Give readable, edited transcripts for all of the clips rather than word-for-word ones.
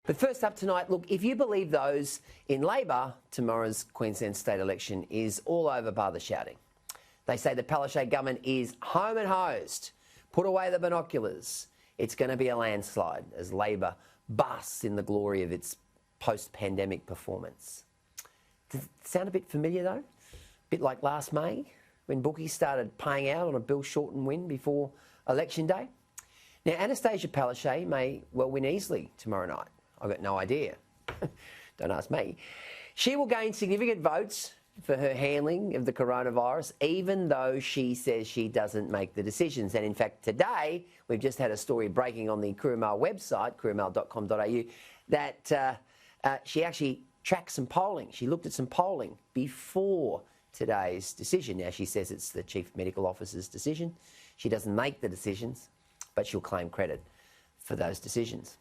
But first up tonight, look, if you believe those in Labor, tomorrow's Queensland state election is all over bar the shouting. They say the Palaszczuk government is home and hosed. Put away the binoculars. It's going to be a landslide as Labor basks in the glory of its post-pandemic performance. Does it sound a bit familiar though? A bit like last May when bookies started paying out on a Bill Shorten win before election day. Now, Annastacia Palaszczuk may well win easily tomorrow night. I've got no idea. Don't ask me. She will gain significant votes for her handling of the coronavirus, even though she says she doesn't make the decisions. And in fact, today, we've just had a story breaking on the Courier-Mail website, couriermail.com.au, that she actually tracked some polling. She looked at some polling before today's decision. Now, she says it's the Chief Medical Officer's decision. She doesn't make the decisions, but she'll claim credit for those decisions.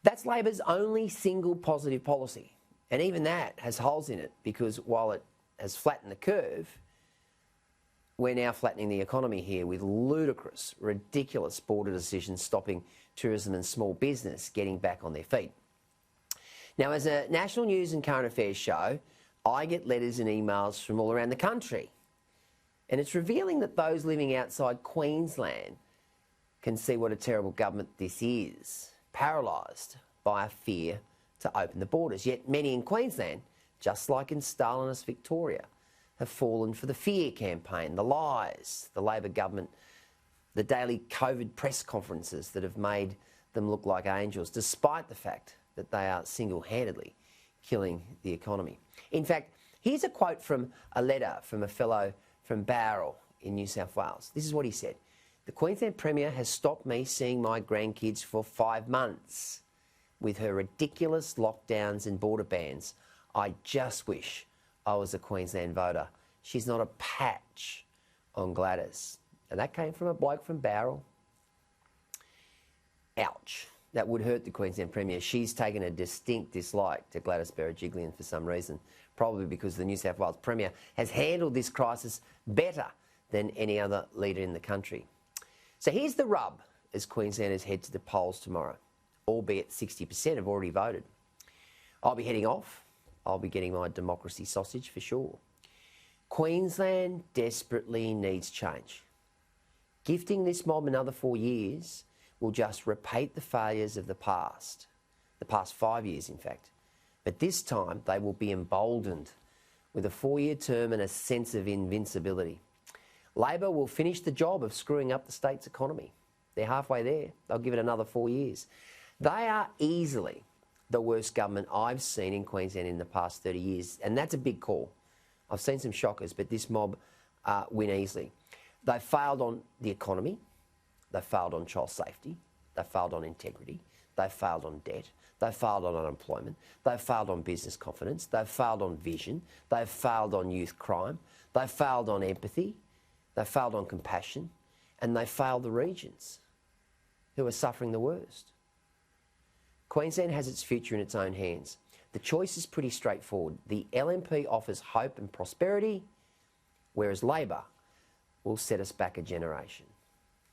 That's Labor's only single positive policy. And even that has holes in it because while it has flattened the curve, we're now flattening the economy here with ludicrous, ridiculous border decisions stopping tourism and small business getting back on their feet. Now, as a national news and current affairs show, I get letters and emails from all around the country. And it's revealing that those living outside Queensland can see what a terrible government this is, paralysed by a fear to open the borders. Yet many in Queensland, just like in Stalinist Victoria, have fallen for the fear campaign, the lies, the Labor government, the daily COVID press conferences that have made them look like angels, despite the fact that they are single-handedly killing the economy. In fact, here's a quote from a letter from a fellow from Bowral in New South Wales. This is what he said. The Queensland Premier has stopped me seeing my grandkids for 5 months. With her ridiculous lockdowns and border bans, I just wish I was a Queensland voter. She's not a patch on Gladys. And that came from a bloke from Bowral. Ouch. That would hurt the Queensland Premier. She's taken a distinct dislike to Gladys Berejiklian for some reason, probably because the New South Wales Premier has handled this crisis better than any other leader in the country. So here's the rub as Queenslanders head to the polls tomorrow, albeit 60% have already voted. I'll be heading off. I'll be getting my democracy sausage for sure. Queensland desperately needs change. Gifting this mob another 4 years will just repeat the failures of the past 5 years in fact. But this time they will be emboldened with a 4-year term and a sense of invincibility. Labor will finish the job of screwing up the state's economy. They're halfway there. They'll give it another 4 years. They are easily the worst government I've seen in Queensland in the past 30 years, and that's a big call. I've seen some shockers, but this mob win easily. They failed on the economy. They failed on child safety. They failed on integrity. They failed on debt. They failed on unemployment. They failed on business confidence. They failed on vision. They failed on youth crime. They failed on empathy. They failed on compassion. And they failed the regions, who are suffering the worst. Queensland has its future in its own hands. The choice is pretty straightforward. The LNP offers hope and prosperity, whereas Labor will set us back a generation.